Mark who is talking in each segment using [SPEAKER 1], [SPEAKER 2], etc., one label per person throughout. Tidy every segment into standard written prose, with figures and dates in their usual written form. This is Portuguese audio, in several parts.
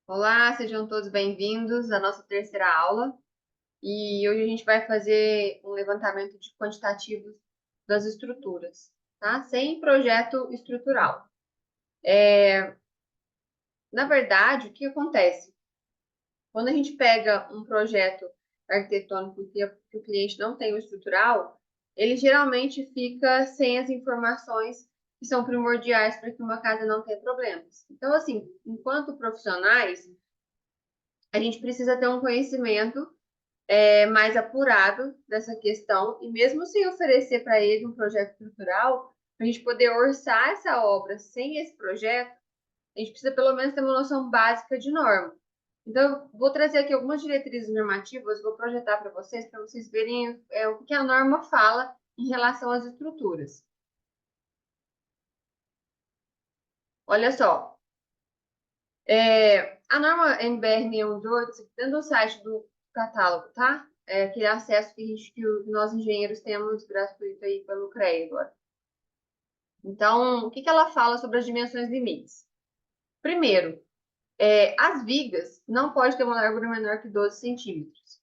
[SPEAKER 1] Olá, sejam todos bem-vindos à nossa terceira aula. E hoje a gente vai fazer um levantamento de quantitativos das estruturas, tá? Sem projeto estrutural. Na verdade, o que acontece? Quando a gente pega um projeto arquitetônico que o cliente não tem o estrutural, ele geralmente fica sem as informações que são primordiais para que uma casa não tenha problemas. Então, assim, enquanto profissionais, a gente precisa ter um conhecimento mais apurado dessa questão e mesmo sem oferecer para ele um projeto estrutural, para a gente poder orçar essa obra sem esse projeto, a gente precisa pelo menos ter uma noção básica de norma. Então, eu vou trazer aqui algumas diretrizes normativas, vou projetar para vocês verem o que a norma fala em relação às estruturas. Olha só, a norma NBR 618, dentro do site do catálogo, tá? É aquele acesso que nós engenheiros temos gratuito aí pelo CREA agora. Então, o que que ela fala sobre as dimensões limites? Primeiro, as vigas não pode ter uma largura menor que 12 centímetros.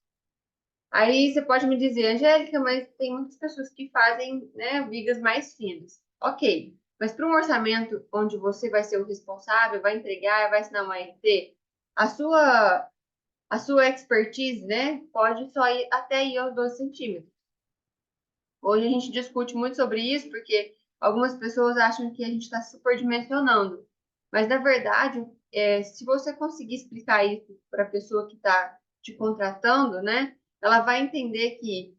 [SPEAKER 1] Aí você pode me dizer, Angélica, mas tem muitas pessoas que fazem, né, vigas mais finas. Ok, mas para um orçamento onde você vai ser o responsável, vai entregar, vai assinar uma RT, a sua, a sua expertise, né, pode só ir até aí aos 12 centímetros. Hoje a gente discute muito sobre isso porque algumas pessoas acham que a gente está superdimensionando. Mas, na verdade, se você conseguir explicar isso para a pessoa que está te contratando, né, ela vai entender que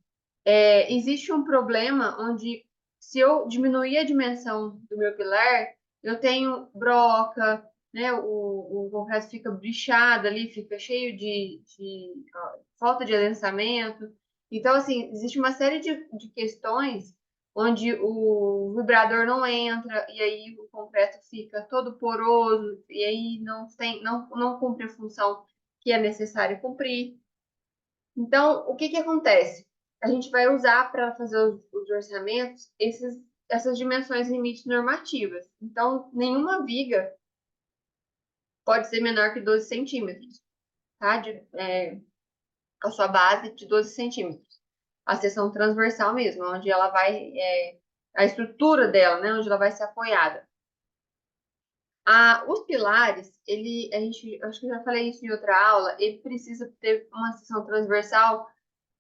[SPEAKER 1] existe um problema onde, se eu diminuir a dimensão do meu pilar, eu tenho broca, né, o concreto fica brichado ali, fica cheio de falta de adensamento. Então, assim, existe uma série de questões onde o vibrador não entra, e aí o concreto fica todo poroso, e aí não cumpre a função que é necessário cumprir. Então, o que que acontece? A gente vai usar para fazer os orçamentos essas dimensões limites normativas. Então, nenhuma viga pode ser menor que 12 centímetros, tá? A sua base de 12 centímetros. A seção transversal mesmo, onde ela vai, a estrutura dela, né? Onde ela vai ser apoiada. Os pilares, acho que eu já falei isso em outra aula, ele precisa ter uma seção transversal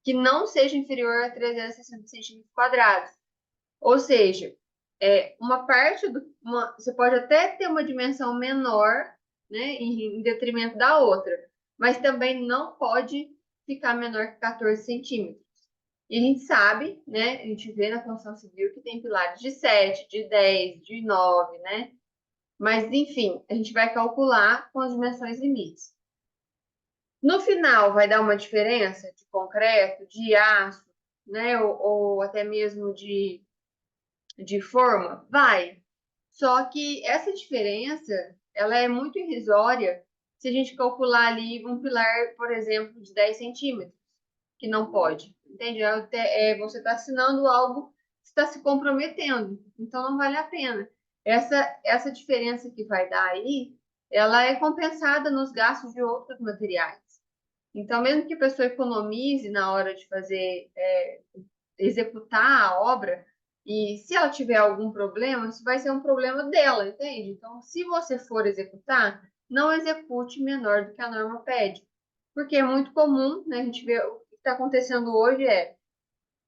[SPEAKER 1] que não seja inferior a 360 centímetros quadrados. Ou seja, você pode até ter uma dimensão menor, né, em detrimento da outra, mas também não pode ficar menor que 14 centímetros. E a gente sabe, né, a gente vê na construção civil que tem pilares de 7, de 10, de 9, né? Mas, enfim, a gente vai calcular com as dimensões limites. No final, vai dar uma diferença de concreto, de aço, né? Ou até mesmo de forma? Vai. Só que essa diferença, ela é muito irrisória se a gente calcular ali um pilar, por exemplo, de 10 centímetros, que não pode. Entende? Você está assinando algo que está se comprometendo. Então, não vale a pena. Essa diferença que vai dar aí, ela é compensada nos gastos de outros materiais. Então, mesmo que a pessoa economize na hora de executar a obra, e se ela tiver algum problema, isso vai ser um problema dela, entende? Então, se você for executar, não execute menor do que a norma pede. Porque é muito comum, né? A gente vê o que está acontecendo hoje a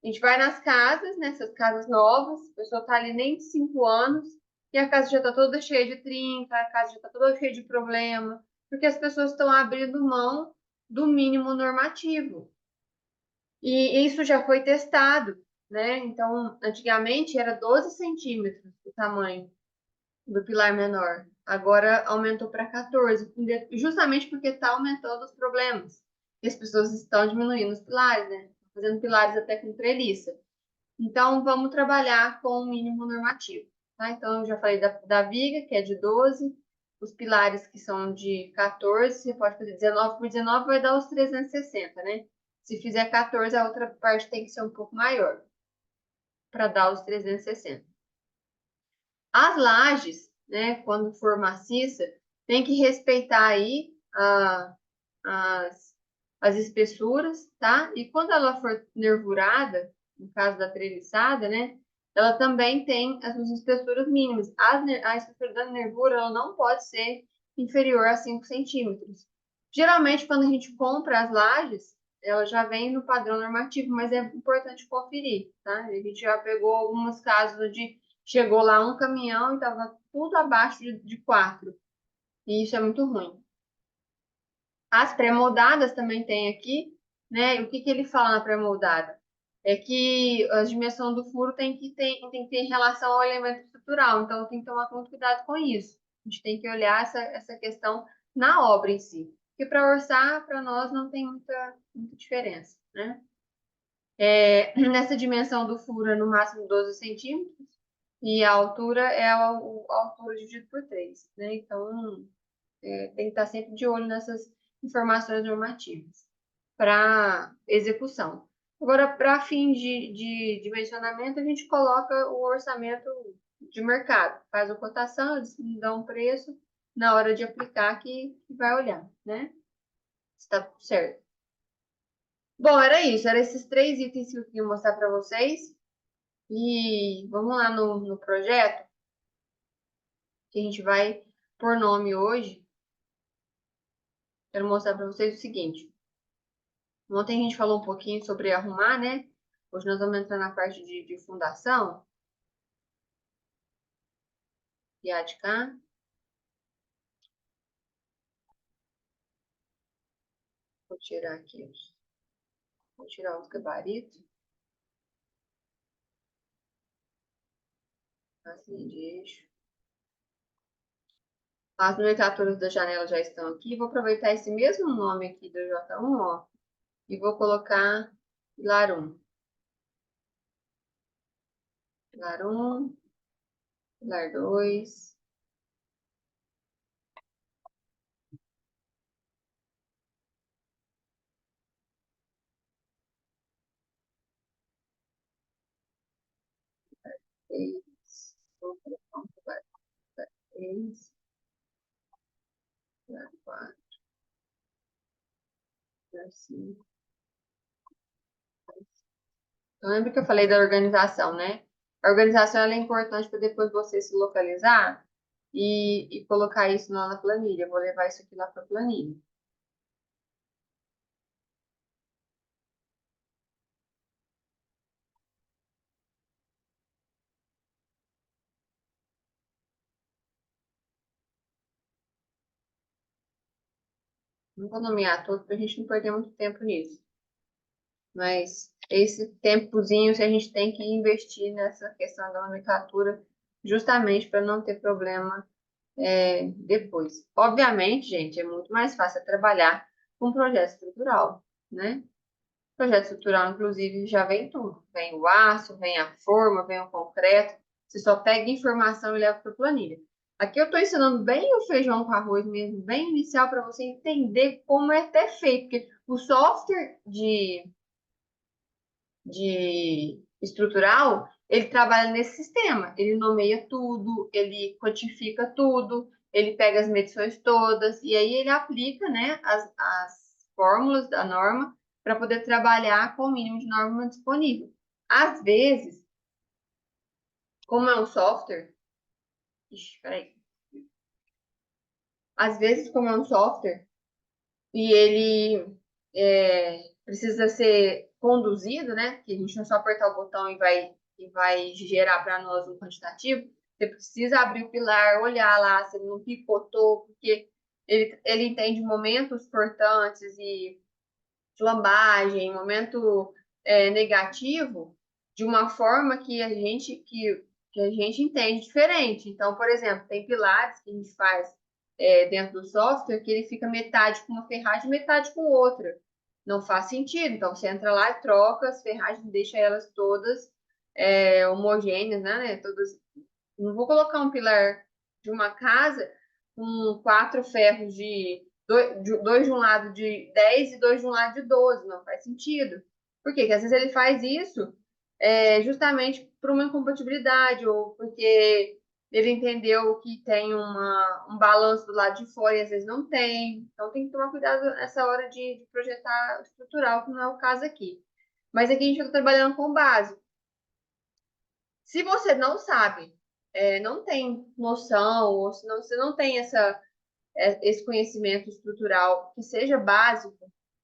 [SPEAKER 1] gente vai nas casas, nessas casas novas, a pessoa está ali nem de 5 anos, e a casa já está toda cheia de trinca, a casa já está toda cheia de problema, porque as pessoas estão abrindo mão do mínimo normativo. E isso já foi testado, né? Então, antigamente era 12 centímetros o tamanho do pilar menor. Agora aumentou para 14, justamente porque está aumentando os problemas. E as pessoas estão diminuindo os pilares, né? Fazendo pilares até com treliça. Então, vamos trabalhar com o mínimo normativo, tá? Então, eu já falei da viga, que é de 12, os pilares que são de 14, você pode fazer 19 por 19, vai dar os 360, né? Se fizer 14, a outra parte tem que ser um pouco maior, para dar os 360. As lajes, né, quando for maciça, tem que respeitar aí as, as espessuras, tá? E quando ela for nervurada, no caso da treliçada, né? Ela também tem as suas espessuras mínimas. A espessura da nervura, ela não pode ser inferior a 5 centímetros. Geralmente, quando a gente compra as lajes, ela já vem no padrão normativo, mas é importante conferir, tá? A gente já pegou alguns casos onde chegou lá um caminhão e estava tudo abaixo de 4. E isso é muito ruim. As pré-moldadas também tem aqui, né? E o que que ele fala na pré-moldada? É que a dimensão do furo tem que ter relação ao elemento estrutural, então tem que tomar muito cuidado com isso. A gente tem que olhar essa questão na obra em si. Porque para orçar, para nós, não tem muita diferença, né? Nessa dimensão do furo é no máximo 12 centímetros e a altura é a altura dividido por 3, né? Então, tem que estar sempre de olho nessas informações normativas para execução. Agora, para fim de dimensionamento, a gente coloca o orçamento de mercado, faz a cotação, eles dão um preço, na hora de aplicar que vai olhar, né? Se está tudo certo. Bom, era isso, eram esses 3 itens que eu queria mostrar para vocês. E vamos lá no projeto, que a gente vai por nome hoje. Quero mostrar para vocês o seguinte. Ontem a gente falou um pouquinho sobre arrumar, né? Hoje nós vamos entrar na parte de fundação. E a de cá. Vou tirar aqui vou tirar os gabaritos. Assim de eixo. As nomenclaturas da janela já estão aqui. Vou aproveitar esse mesmo nome aqui do J1, ó. E vou colocar pilar 1. Pilar 1. Pilar 2. Vou colocar um pilar 3. Pilar 4. Pilar 5. Então, lembra que eu falei da organização, né? A organização ela é importante para depois você se localizar e colocar isso lá na planilha. Eu vou levar isso aqui lá para a planilha. Não vou nomear tudo para a gente não perder muito tempo nisso. Mas esse tempozinho a gente tem que investir nessa questão da nomenclatura justamente para não ter problema depois. Obviamente, gente, é muito mais fácil trabalhar com projeto estrutural, né? Projeto estrutural, inclusive, já vem tudo. Vem o aço, vem a forma, vem o concreto. Você só pega informação e leva para a planilha. Aqui eu estou ensinando bem o feijão com arroz mesmo, bem inicial, para você entender como é até feito. Porque o software de estrutural, ele trabalha nesse sistema. Ele nomeia tudo, ele quantifica tudo, ele pega as medições todas, e aí ele aplica, né, as fórmulas da norma para poder trabalhar com o mínimo de norma disponível. Às vezes, como é um software, ixi, peraí. Às vezes, como é um software, e ele precisa ser conduzido, né? Que a gente não só apertar o botão e vai gerar para nós um quantitativo. Você precisa abrir o pilar, olhar lá se ele não picotou, porque ele entende momentos cortantes e flambagem, momento negativo, de uma forma que a gente entende diferente. Então, por exemplo, tem pilares que a gente faz dentro do software que ele fica metade com uma ferragem, metade com outra. Não faz sentido. Então, você entra lá e troca as ferragens, deixa elas todas homogêneas, né? Todas. Não vou colocar um pilar de uma casa com 4 ferros dois de um lado de 10 e dois de um lado de 12. Não faz sentido. Por quê? Porque às vezes ele faz isso justamente por uma incompatibilidade ou porque Ele entendeu que tem um balanço do lado de fora e às vezes não tem. Então tem que tomar cuidado nessa hora de projetar estrutural, que não é o caso aqui. Mas aqui a gente está trabalhando com base. Se você não sabe, não tem noção, ou se não, você não tem esse conhecimento estrutural que seja básico,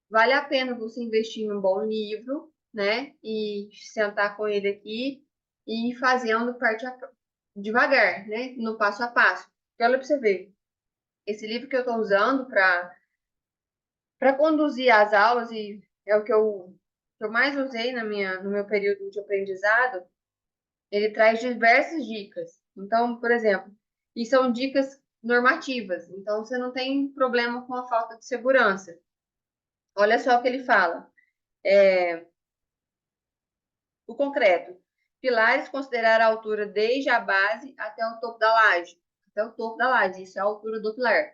[SPEAKER 1] vale a pena você investir em um bom livro, né? E sentar com ele aqui e ir fazendo devagar, né? No passo a passo. Porque olha para você ver, esse livro que eu estou usando para conduzir as aulas, e é o que eu mais usei no meu período de aprendizado, ele traz diversas dicas. Então, por exemplo, e são dicas normativas, então você não tem problema com a falta de segurança. Olha só o que ele fala. O concreto. Pilares, considerar a altura desde a base até o topo da laje. Até o topo da laje, isso é a altura do pilar.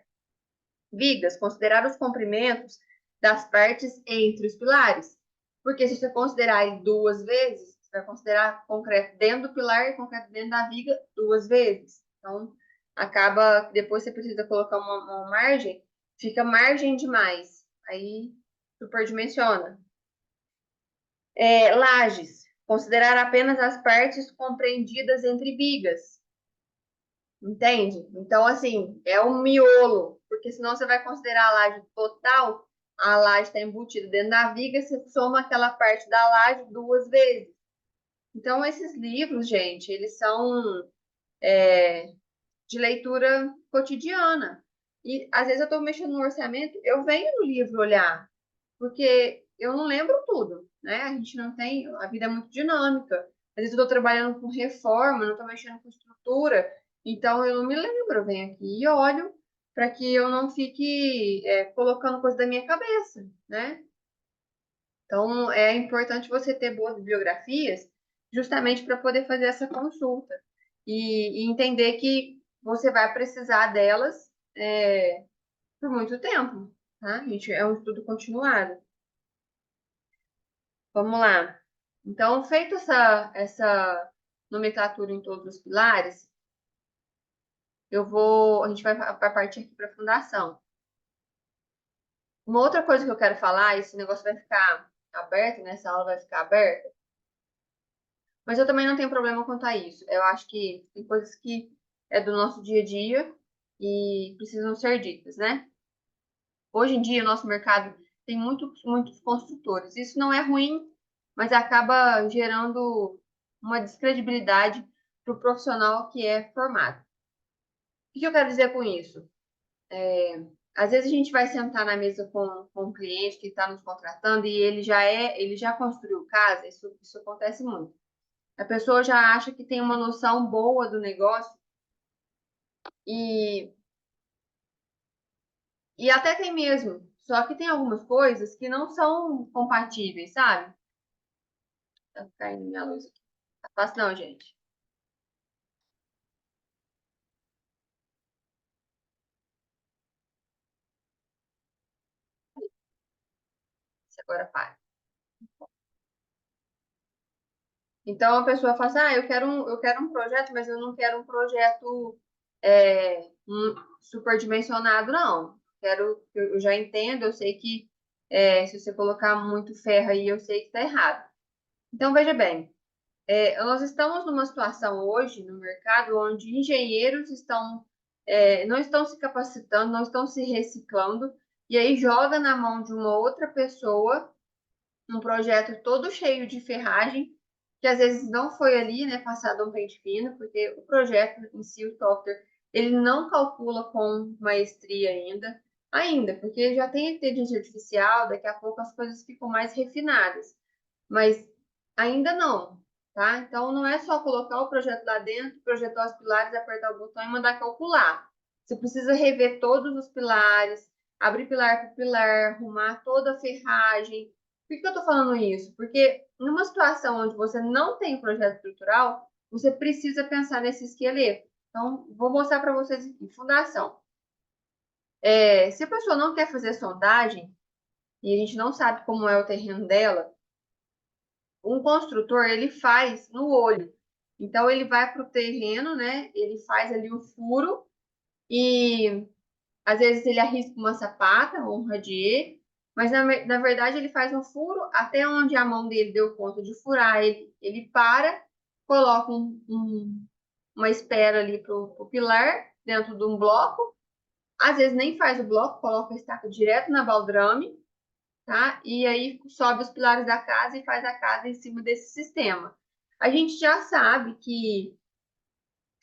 [SPEAKER 1] Vigas, considerar os comprimentos das partes entre os pilares. Porque se você considerar ele duas vezes, você vai considerar concreto dentro do pilar e concreto dentro da viga duas vezes. Então, acaba, depois você precisa colocar uma margem, fica margem demais. Aí, superdimensiona. Lajes, considerar apenas as partes compreendidas entre vigas. Entende? Então, assim, é um miolo, porque senão você vai considerar a laje total, a laje está embutida dentro da viga, você soma aquela parte da laje duas vezes. Então, esses livros, gente, eles são de leitura cotidiana. E às vezes eu estou mexendo no orçamento, eu venho no livro olhar, porque eu não lembro tudo, né? A gente não tem, a vida é muito dinâmica. Às vezes eu estou trabalhando com reforma, não estou mexendo com estrutura, então eu não me lembro. Eu venho aqui e olho para que eu não fique colocando coisa da minha cabeça, né? Então é importante você ter boas bibliografias, justamente para poder fazer essa consulta e entender que você vai precisar delas por muito tempo, tá? Gente, é um estudo continuado. Vamos lá. Então, feita essa nomenclatura em todos os pilares, a gente vai partir aqui para a fundação. Uma outra coisa que eu quero falar, esse negócio vai ficar aberto, né? Essa aula vai ficar aberta, mas eu também não tenho problema quanto a isso. Eu acho que tem coisas que é do nosso dia a dia e precisam ser ditas, né? Hoje em dia, o nosso mercado tem muitos construtores. Isso não é ruim, mas acaba gerando uma descredibilidade para o profissional que é formado. O que eu quero dizer com isso? Às vezes a gente vai sentar na mesa com um cliente que está nos contratando e ele já construiu casa, isso acontece muito. A pessoa já acha que tem uma noção boa do negócio e, e até tem mesmo. Só que tem algumas coisas que não são compatíveis, sabe? Tá caindo minha luz aqui. Tá fácil não, gente. Se agora para. Então a pessoa fala assim, eu quero um projeto, mas eu não quero um projeto superdimensionado, não. Eu já entendo, eu sei que se você colocar muito ferro aí, eu sei que está errado. Então, veja bem, nós estamos numa situação hoje no mercado onde engenheiros não estão se capacitando, não estão se reciclando, e aí joga na mão de uma outra pessoa um projeto todo cheio de ferragem, que às vezes não foi ali, né, passado um pente fino, porque o projeto em si, o software, ele não calcula com maestria ainda, porque já tem inteligência artificial, daqui a pouco as coisas ficam mais refinadas, mas ainda não, tá? Então não é só colocar o projeto lá dentro, projetar os pilares, apertar o botão e mandar calcular. Você precisa rever todos os pilares, abrir pilar por pilar, arrumar toda a ferragem. Por que eu estou falando isso? Porque numa situação onde você não tem projeto estrutural, você precisa pensar nesse esqueleto. Então, vou mostrar para vocês aqui. Fundação. Se a pessoa não quer fazer sondagem, e a gente não sabe como é o terreno dela, um construtor, ele faz no olho. Então, ele vai para o terreno, né? Ele faz ali o furo e às vezes ele arrisca uma sapata ou um radier, mas na verdade ele faz um furo até onde a mão dele deu conta de furar. Ele para, coloca uma espera ali para o pilar dentro de um bloco. Às vezes nem faz o bloco, coloca a estaca direto na baldrame, tá? E aí sobe os pilares da casa e faz a casa em cima desse sistema. A gente já sabe que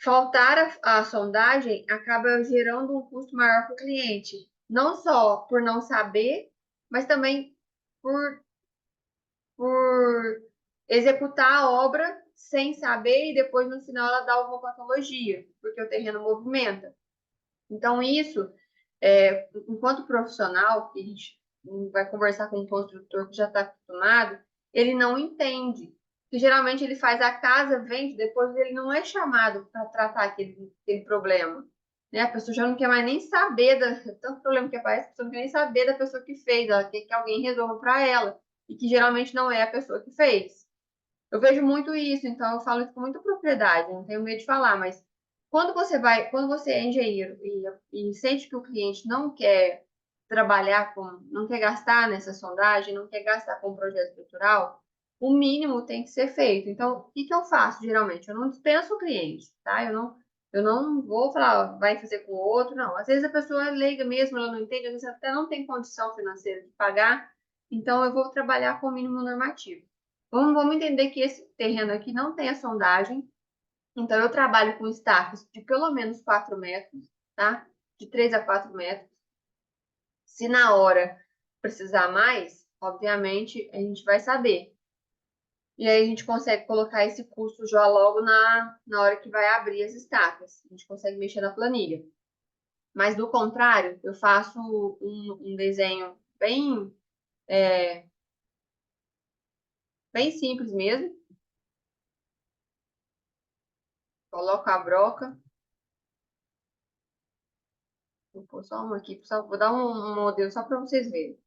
[SPEAKER 1] faltar a sondagem acaba gerando um custo maior para o cliente, não só por não saber, mas também por, por executar a obra sem saber e depois no final ela dá alguma patologia, porque o terreno movimenta. Então, isso, enquanto profissional, que a gente vai conversar com um construtor que já está acostumado, ele não entende. Que geralmente ele faz a casa, vende, depois ele não é chamado para tratar aquele problema. Né? A pessoa já não quer mais nem saber tanto problema que aparece, a pessoa não quer nem saber da pessoa que fez, ela quer que alguém resolva para ela, e que geralmente não é a pessoa que fez. Eu vejo muito isso, então eu falo isso com muita propriedade, não tenho medo de falar, mas quando você é engenheiro e sente que o cliente não quer trabalhar não quer gastar nessa sondagem, não quer gastar com o projeto estrutural, o mínimo tem que ser feito. Então, o que que eu faço geralmente? Eu não dispenso o cliente, tá? Eu não vou falar, ó, vai fazer com o outro, não. Às vezes a pessoa é leiga mesmo, ela não entende, às vezes até não tem condição financeira de pagar, então eu vou trabalhar com o mínimo normativo. Vamos entender que esse terreno aqui não tem a sondagem, então eu trabalho com estacas de pelo menos 4 metros, tá? De 3 a 4 metros. Se na hora precisar mais, obviamente a gente vai saber. E aí a gente consegue colocar esse custo já logo na hora que vai abrir as estacas. A gente consegue mexer na planilha. Mas do contrário, eu faço um desenho bem simples mesmo. Coloco a broca. Vou pôr só uma aqui, vou dar um modelo só para vocês verem.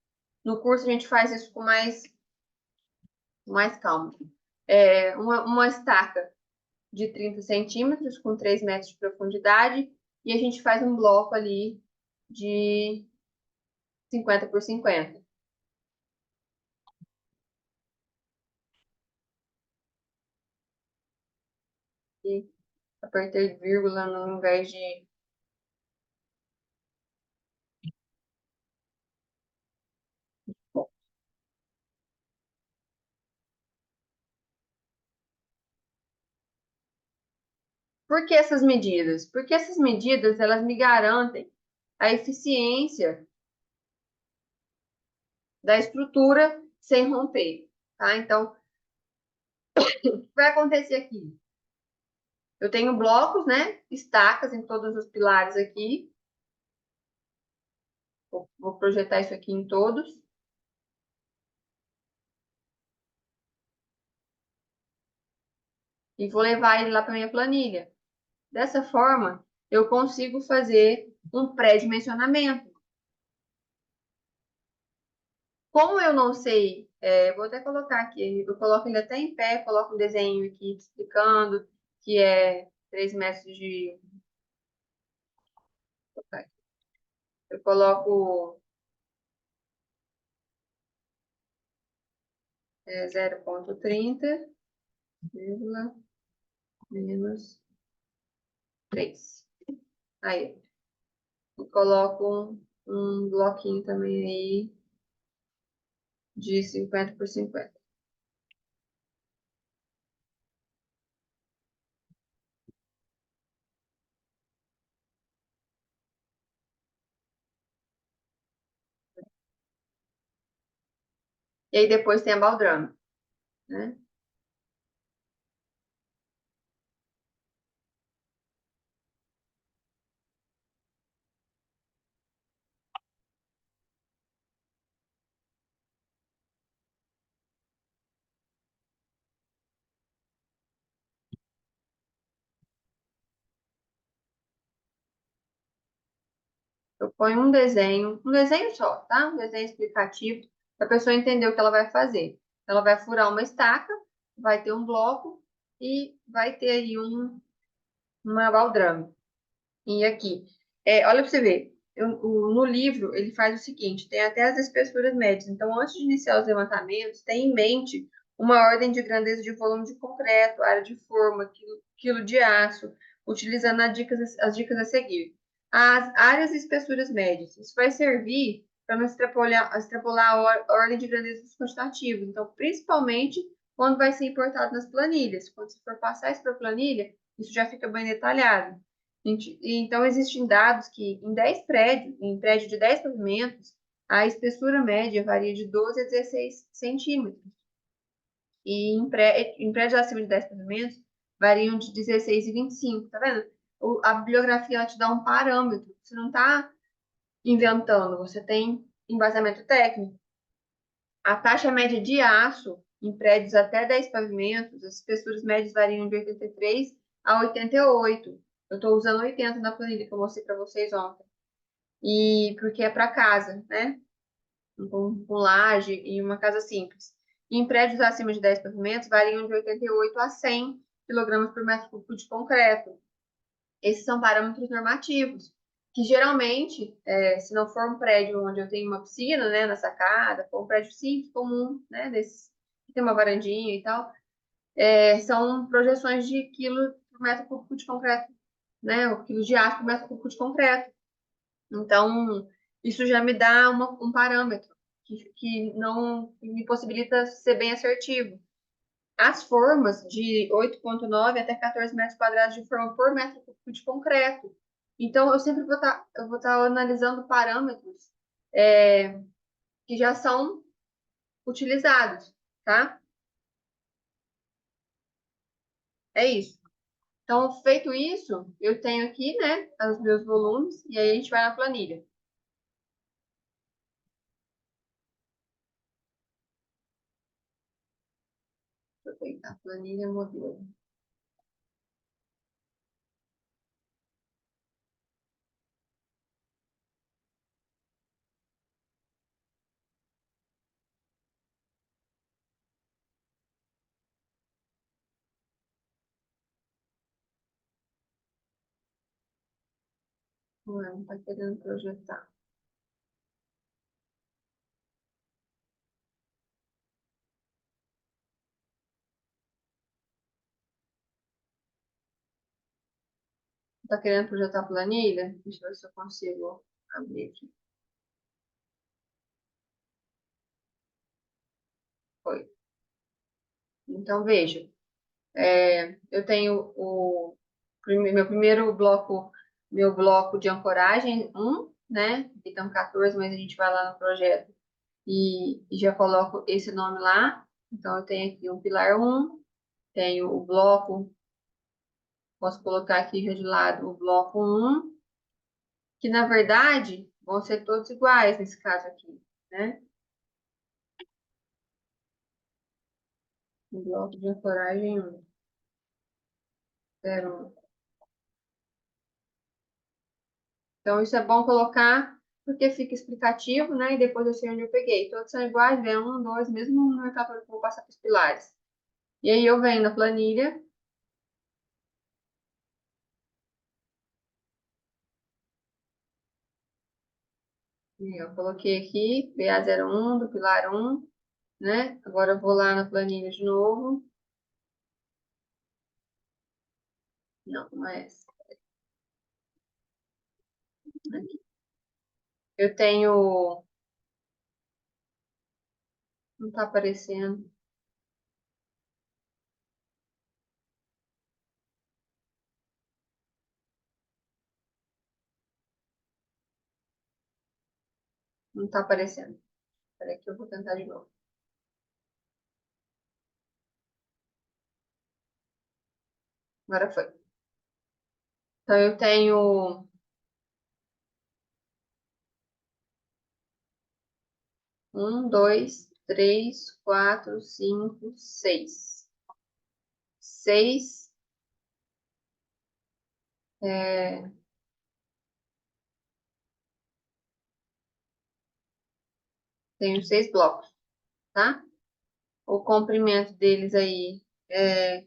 [SPEAKER 1] No curso a gente faz isso com mais calma. Uma estaca de 30 centímetros com 3 metros de profundidade e a gente faz um bloco ali de 50 por 50. E apertei vírgula no invés de... Por que essas medidas? Porque essas medidas, elas me garantem a eficiência da estrutura sem romper, tá? Então, o que vai acontecer aqui? Eu tenho blocos, né? Estacas em todos os pilares aqui. Vou projetar isso aqui em todos. E vou levar ele lá para minha planilha. Dessa forma, eu consigo fazer um pré-dimensionamento. Como eu não sei, vou até colocar aqui, eu coloco ele até em pé, coloco um desenho aqui explicando que é 3 metros de... Eu coloco 0,30, vírgula, menos 3. Aí, eu coloco um bloquinho também aí de 50 por 50. E aí depois tem a baldrame, né? Eu ponho um desenho só, tá? Um desenho explicativo, para a pessoa entender o que ela vai fazer. Ela vai furar uma estaca, vai ter um bloco, e vai ter aí uma baldrame. E aqui, olha para você ver, no livro ele faz o seguinte, tem até as espessuras médias. Então, antes de iniciar os levantamentos, tenha em mente uma ordem de grandeza de volume de concreto, área de forma, quilo de aço, utilizando as dicas a seguir. As áreas e espessuras médias. Isso vai servir para não extrapolar a ordem de grandeza dos quantitativos. Então, principalmente quando vai ser importado nas planilhas. Quando você for passar isso para a planilha, isso já fica bem detalhado. Então, existem dados que em 10 prédios, em prédio de 10 pavimentos, a espessura média varia de 12 a 16 centímetros. E em prédios acima de 10 pavimentos, variam de 16 e 25, tá vendo? A bibliografia ela te dá um parâmetro. Você não está inventando, você tem embasamento técnico. A taxa média de aço em prédios até 10 pavimentos, as espessuras médias variam de 83 a 88. Eu estou usando 80 na planilha que eu mostrei para vocês ontem. E porque é para casa, né? Com laje e uma casa simples. E em prédios acima de 10 pavimentos, variam de 88 a 100 kg por metro cúbico de concreto. Esses são parâmetros normativos, que geralmente, se não for um prédio onde eu tenho uma piscina, né, na sacada, for um prédio simples, comum, né, desses, que tem uma varandinha e tal, são projeções de quilo por metro cúbico de concreto, né, o quilo de aço por metro cúbico de concreto. Então, isso já me dá um parâmetro que não me possibilita ser bem assertivo. As formas de 8,9 até 14 metros quadrados de forma por metro cúbico de concreto. Então, eu sempre vou tá analisando parâmetros que já são utilizados, tá? É isso. Então, feito isso, eu tenho aqui, né, os meus volumes, e aí a gente vai na planilha. Deixa eu pegar a planilha modelo. Não está querendo projetar. Tá querendo projetar a planilha? Deixa eu ver se eu consigo abrir aqui. Foi. Então, veja. Eu tenho meu bloco de ancoragem né? Aqui estão 14, mas a gente vai lá no projeto e já coloco esse nome lá. Então, eu tenho aqui um pilar 1, tenho o bloco, posso colocar aqui já de lado o bloco 1, que na verdade vão ser todos iguais nesse caso aqui, né? O bloco de ancoragem 1, 01. Então, isso é bom colocar, porque fica explicativo, né? E depois eu sei onde eu peguei. Todos são iguais, vem um, dois, mesmo no etapa que eu vou passar para os pilares. E aí eu venho na planilha, e eu coloquei aqui, BA01 do pilar 1, né? Agora eu vou lá na planilha de novo. Não, não é essa. Aqui. Eu tenho. Não tá aparecendo. Não tá aparecendo. Espera que eu vou tentar de novo. Agora foi. Então eu tenho 6. Seis. é, Tenho 6 blocos, tá? O comprimento deles aí é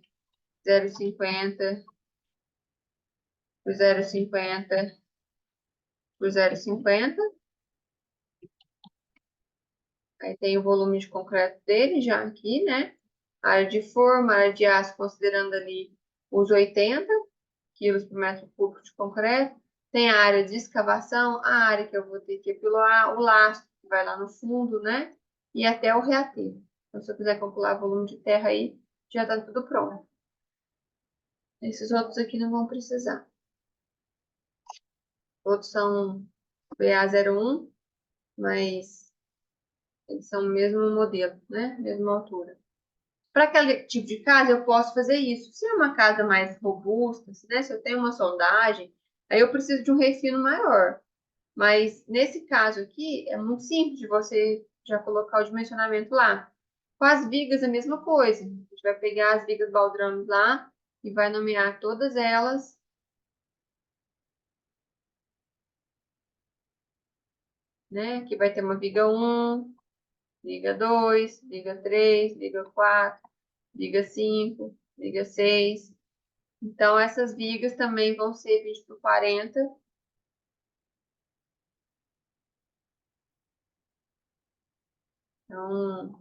[SPEAKER 1] 0,50 por 0,50 por 0,50. Aí tem o volume de concreto dele já aqui, né? Área de forma, área de aço, considerando ali os 80 quilos por metro cúbico de concreto. Tem a área de escavação, a área que eu vou ter que apilar, o lastro que vai lá no fundo, né? E até o reaterro. Então, se eu quiser calcular volume de terra aí, já tá tudo pronto. Esses outros aqui não vão precisar. Outros são BA01, mas eles são o mesmo modelo, né? Mesma altura. Para aquele tipo de casa, eu posso fazer isso. Se é uma casa mais robusta, né? Se eu tenho uma sondagem, aí eu preciso de um refino maior. Mas nesse caso aqui, é muito simples de você já colocar o dimensionamento lá. Com as vigas, a mesma coisa. A gente vai pegar as vigas baldrames lá e vai nomear todas elas, né? Aqui vai ter uma viga 1, viga 2, viga 3, viga 4, viga 5, viga 6. Então, essas vigas também vão ser 20 por 40. Então,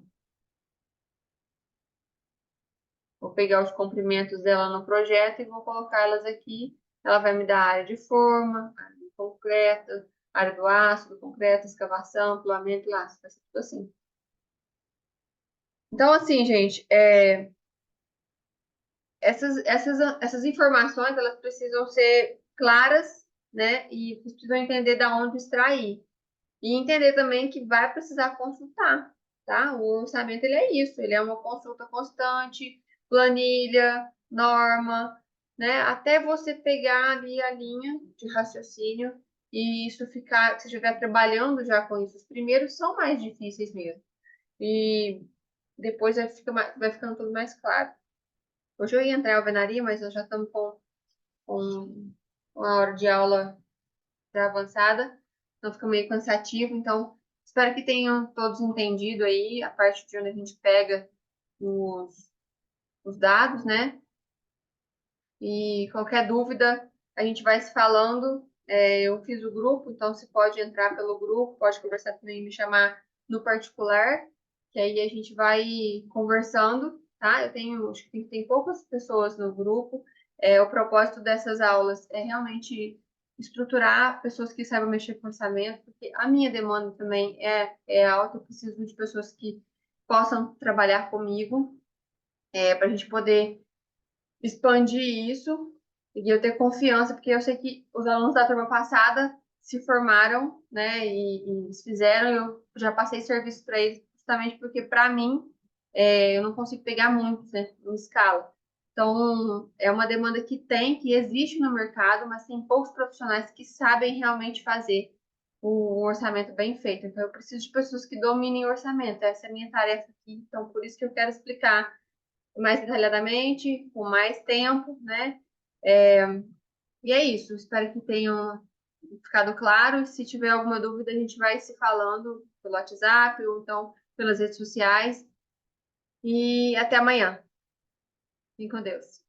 [SPEAKER 1] vou pegar os comprimentos dela no projeto e vou colocá-las aqui. Ela vai me dar a área de forma, área de concreto, área do aço, do concreto, escavação, ampliamento e aço. Vai ser tudo assim. Então, assim, gente, essas informações, elas precisam ser claras, né? E vocês precisam entender da onde extrair. E entender também que vai precisar consultar, tá? O orçamento, ele é isso. Ele é uma consulta constante, planilha, norma, né? Até você pegar ali a linha de raciocínio e isso ficar, se você estiver trabalhando já com isso. Os primeiros são mais difíceis mesmo. E depois vai ficando tudo mais claro. Hoje eu ia entrar em alvenaria, mas nós já estamos com uma hora de aula já avançada, então fica meio cansativo. Então, espero que tenham todos entendido aí a parte de onde a gente pega os dados, né? E qualquer dúvida, a gente vai se falando. Eu fiz o grupo, então você pode entrar pelo grupo, pode conversar também, me chamar no particular, que aí a gente vai conversando, tá? Acho que tem poucas pessoas no grupo. O propósito dessas aulas é realmente estruturar pessoas que saibam mexer com orçamento, porque a minha demanda também é alta, eu preciso de pessoas que possam trabalhar comigo, para a gente poder expandir isso e eu ter confiança, porque eu sei que os alunos da turma passada se formaram, né, e eles fizeram, eu já passei serviço para eles, justamente porque, para mim, eu não consigo pegar muitos, né, em escala. Então, é uma demanda que existe no mercado, mas tem poucos profissionais que sabem realmente fazer o orçamento bem feito. Então, eu preciso de pessoas que dominem o orçamento. Essa é a minha tarefa aqui. Então, por isso que eu quero explicar mais detalhadamente, com mais tempo, né? É, e é isso. Espero que tenham ficado claro. Se tiver alguma dúvida, a gente vai se falando pelo WhatsApp ou então pelas redes sociais. E até amanhã. Fique com Deus.